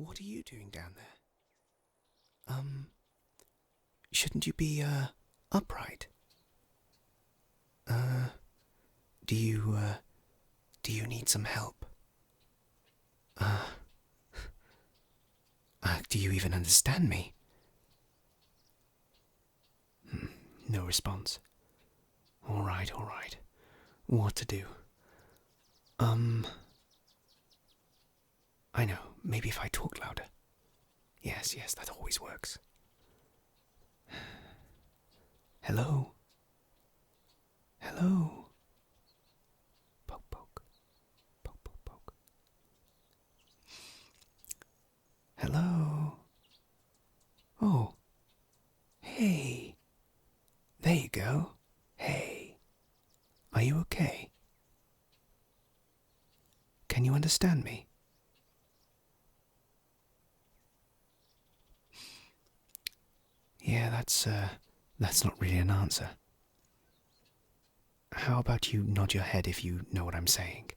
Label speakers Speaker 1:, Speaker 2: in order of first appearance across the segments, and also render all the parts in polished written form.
Speaker 1: What are you doing down there? Shouldn't you be, upright? Uh, do you, do you need some help? Do you even understand me? No response. Alright. What to do? I know, maybe if I talk louder. Yes, that always works. Hello? Hello? Poke, poke. Poke, poke, poke. Hello? Oh. Hey. There you go. Hey. Are you okay? Can you understand me? Yeah, that's not really an answer. How about you nod your head if you know what I'm saying?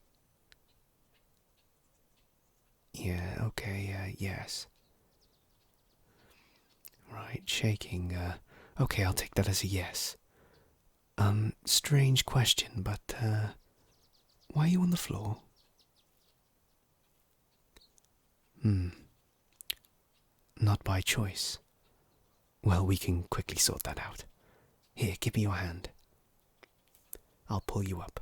Speaker 1: Yeah, okay, yes. Right, shaking, okay, I'll take that as a yes. Strange question, but, why are you on the floor? Not by choice. Well, we can quickly sort that out. Here, give me your hand. I'll pull you up.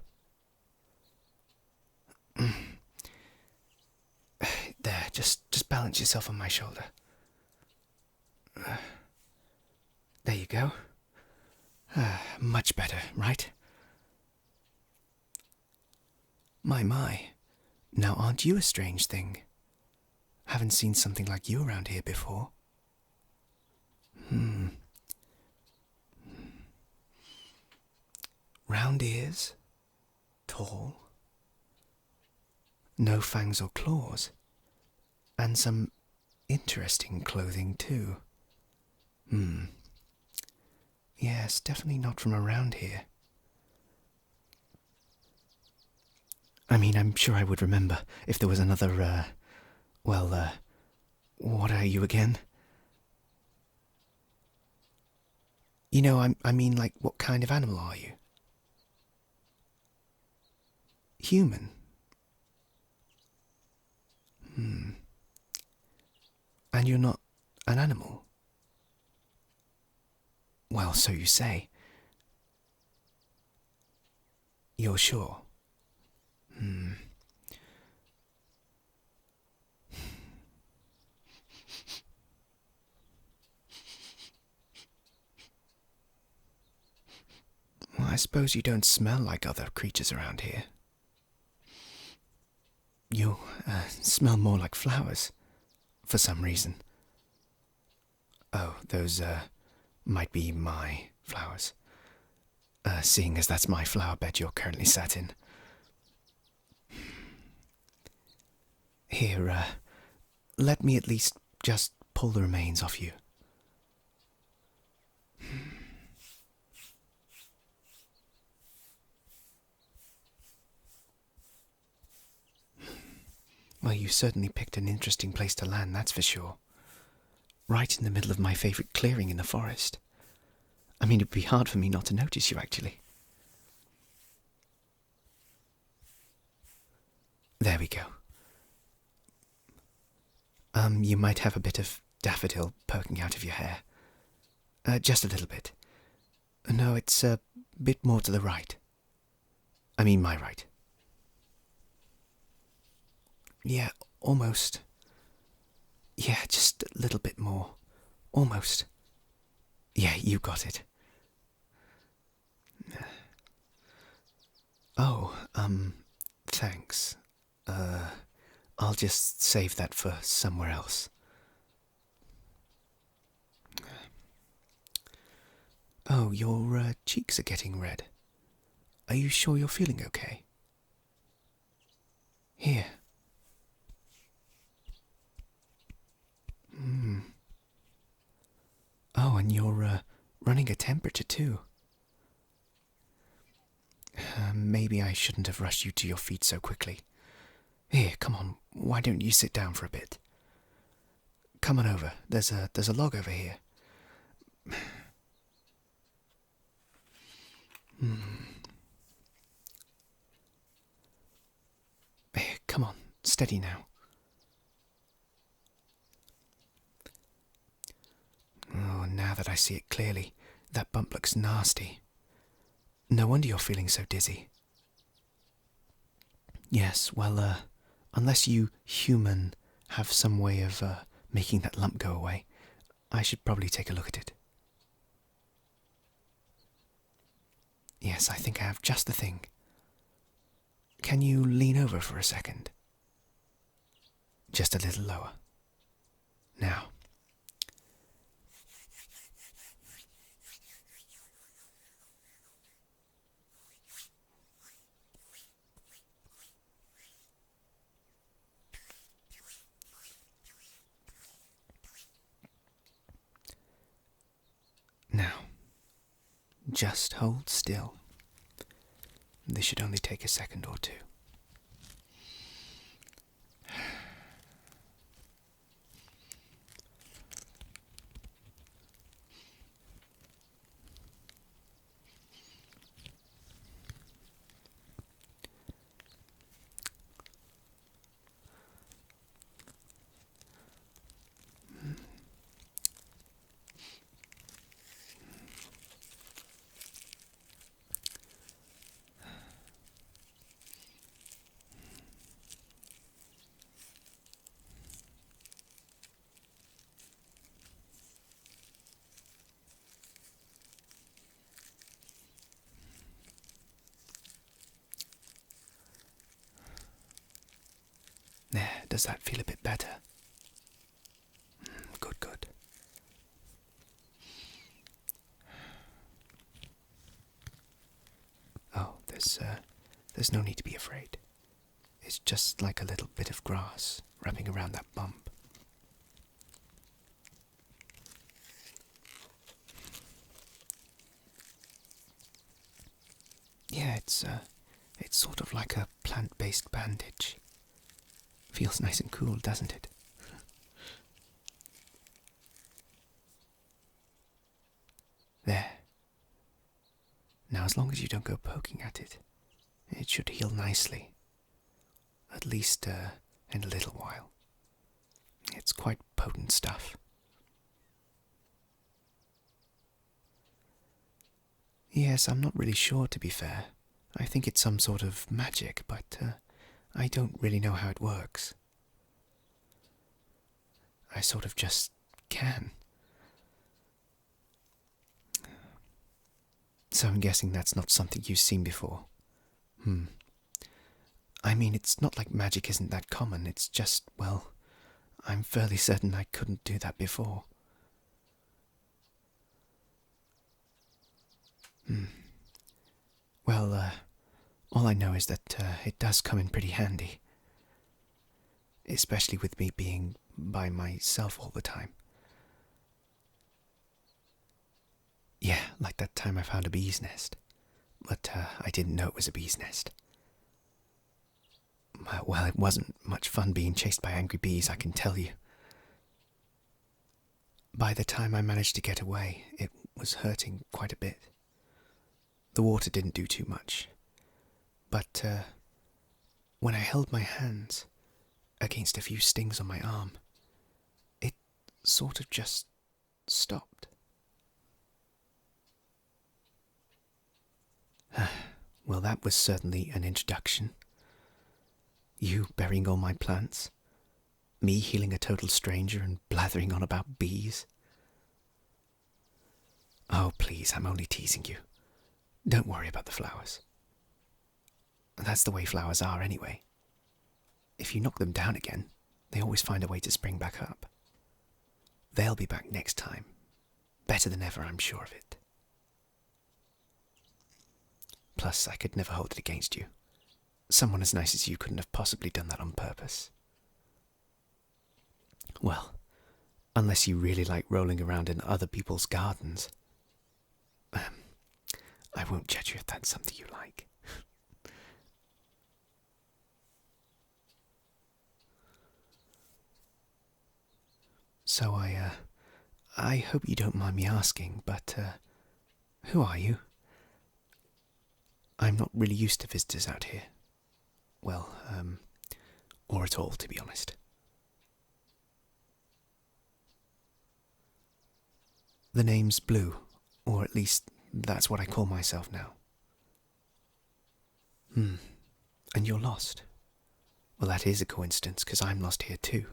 Speaker 1: There, just balance yourself on my shoulder. There you go. Much better, right? My. Now aren't you a strange thing? Haven't seen something like you around here before. Round ears, tall, no fangs or claws, and some interesting clothing too. Yes, definitely not from around here. I mean, I'm sure I would remember if there was another, what are you again? You know, I mean, like, what kind of animal are you? Human? And you're not an animal? Well, so you say. You're sure? Well, I suppose you don't smell like other creatures around here. You, smell more like flowers, for some reason. Oh, those, might be my flowers. Seeing as that's my flower bed you're currently sat in. Here, let me at least just pull the remains off you. Well, you certainly picked an interesting place to land, that's for sure. Right in the middle of my favourite clearing in the forest. I mean, it'd be hard for me not to notice you, actually. There we go. You might have a bit of daffodil poking out of your hair. Just a little bit. No, it's a bit more to the right. I mean, my right. Yeah, almost. Yeah, just a little bit more. Almost. Yeah, you got it. Oh, thanks. I'll just save that for somewhere else. Oh, your cheeks are getting red. Are you sure you're feeling okay? Here. Oh, and you're running a temperature too. Maybe I shouldn't have rushed you to your feet so quickly. Here, come on, why don't you sit down for a bit? come on over. There's a log over here. Here, come on, steady now. Oh, now that I see it clearly, that bump looks nasty. No wonder you're feeling so dizzy. Yes, well, unless you human have some way of making that lump go away, I should probably take a look at it. Yes, I think I have just the thing. Can you lean over for a second? Just a little lower. Now. Now, just hold still. This should only take a second or two. There, does that feel a bit better? Good, good. Oh, there's no need to be afraid. It's just like a little bit of grass wrapping around that bump. Yeah, it's sort of like a plant-based bandage. Feels nice and cool, doesn't it? There. Now, as long as you don't go poking at it, it should heal nicely. At least, in a little while. It's quite potent stuff. Yes, I'm not really sure, to be fair. I think it's some sort of magic, but I don't really know how it works. I sort of just can. So I'm guessing that's not something you've seen before. I mean, it's not like magic isn't that common, it's just, well, I'm fairly certain I couldn't do that before. Well, all I know is that it does come in pretty handy. Especially with me being by myself all the time. Yeah, like that time I found a bee's nest. But I didn't know it was a bee's nest. Well, it wasn't much fun being chased by angry bees, I can tell you. By the time I managed to get away, it was hurting quite a bit. The water didn't do too much. But when I held my hands against a few stings on my arm, it sort of just stopped. Well, that was certainly an introduction. You burying all my plants, me healing a total stranger and blathering on about bees. Oh, please, I'm only teasing you. Don't worry about the flowers. That's the way flowers are anyway. If you knock them down again, they always find a way to spring back up. They'll be back next time. Better than ever, I'm sure of it. Plus, I could never hold it against you. Someone as nice as you couldn't have possibly done that on purpose. Well, unless you really like rolling around in other people's gardens. I won't judge you if that's something you like. So I hope you don't mind me asking, but, who are you? I'm not really used to visitors out here. Well, or at all, to be honest. The name's Blue, or at least that's what I call myself now. And you're lost. Well, that is a coincidence, because I'm lost here too.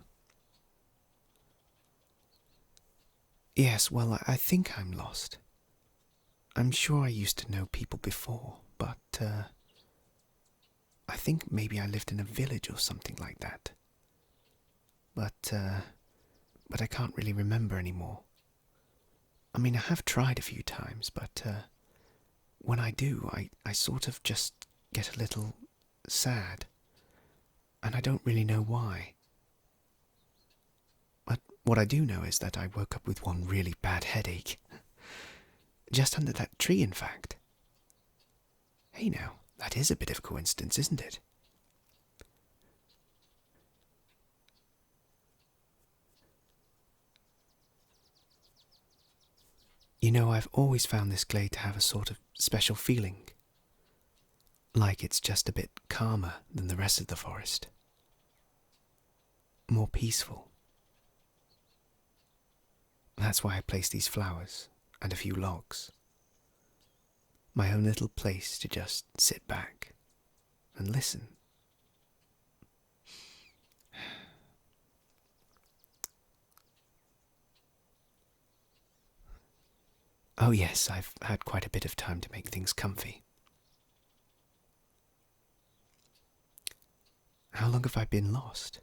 Speaker 1: Yes, well, I think I'm lost. I'm sure I used to know people before, but, I think maybe I lived in a village or something like that. But I can't really remember anymore. I mean, I have tried a few times, but, when I do, I sort of just get a little sad. And I don't really know why. But what I do know is that I woke up with one really bad headache. Just under that tree, in fact. Hey now, that is a bit of a coincidence, isn't it? You know, I've always found this glade to have a sort of special feeling. Like it's just a bit calmer than the rest of the forest. More peaceful. That's why I placed these flowers and a few logs. My own little place to just sit back and listen. Oh yes, I've had quite a bit of time to make things comfy. How long have I been lost?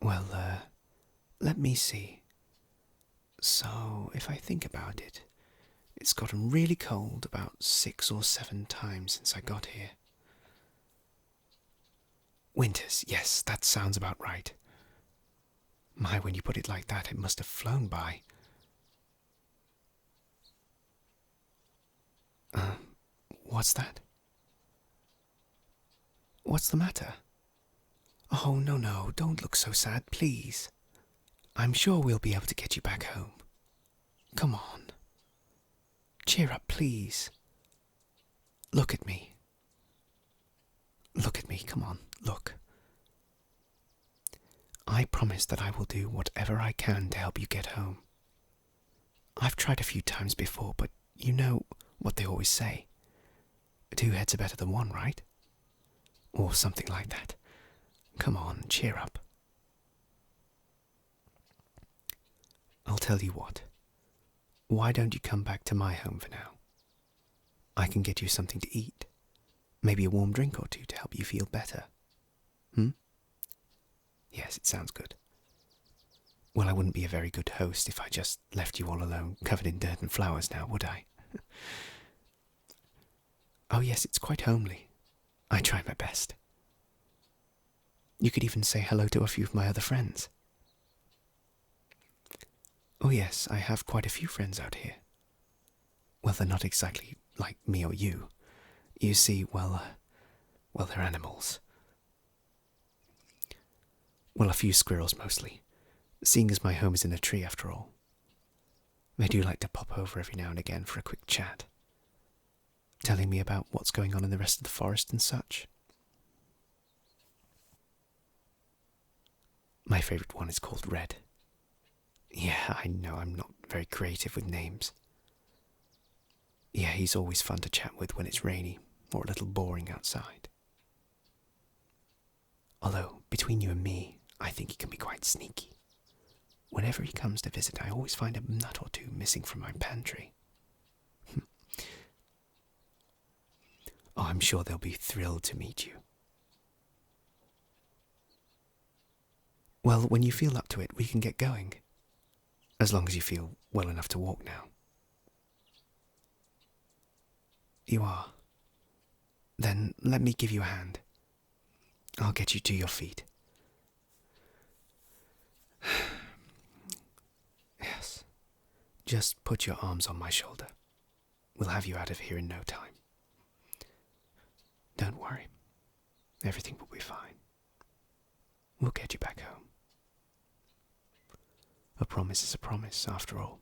Speaker 1: Well, let me see. So, if I think about it, it's gotten really cold about 6 or 7 times since I got here. Winters, yes, that sounds about right. My, when you put it like that, it must have flown by. What's that? What's the matter? Oh, no, don't look so sad, please. I'm sure we'll be able to get you back home. Come on. Cheer up, please. Look at me. Look at me, come on, look. I promise that I will do whatever I can to help you get home. I've tried a few times before, but you know what they always say. 2 heads are better than 1, right? Or something like that. Come on, cheer up. I'll tell you what. Why don't you come back to my home for now? I can get you something to eat. Maybe a warm drink or 2 to help you feel better. Yes, it sounds good. Well, I wouldn't be a very good host if I just left you all alone, covered in dirt and flowers now, would I? Oh yes, it's quite homely. I try my best. You could even say hello to a few of my other friends. Oh yes, I have quite a few friends out here. Well, they're not exactly like me or you. You see, well, they're animals. Well, a few squirrels mostly, seeing as my home is in a tree after all. They do like to pop over every now and again for a quick chat, telling me about what's going on in the rest of the forest and such. My favourite one is called Red. Yeah, I know I'm not very creative with names. Yeah, he's always fun to chat with when it's rainy or a little boring outside. Although, between you and me, I think he can be quite sneaky. Whenever he comes to visit, I always find a nut or 2 missing from my pantry. Oh, I'm sure they'll be thrilled to meet you. Well, when you feel up to it, we can get going. As long as you feel well enough to walk now. You are? Then let me give you a hand. I'll get you to your feet. Yes. Just put your arms on my shoulder. We'll have you out of here in no time. Don't worry. Everything will be fine. We'll get you back home. A promise is a promise, after all.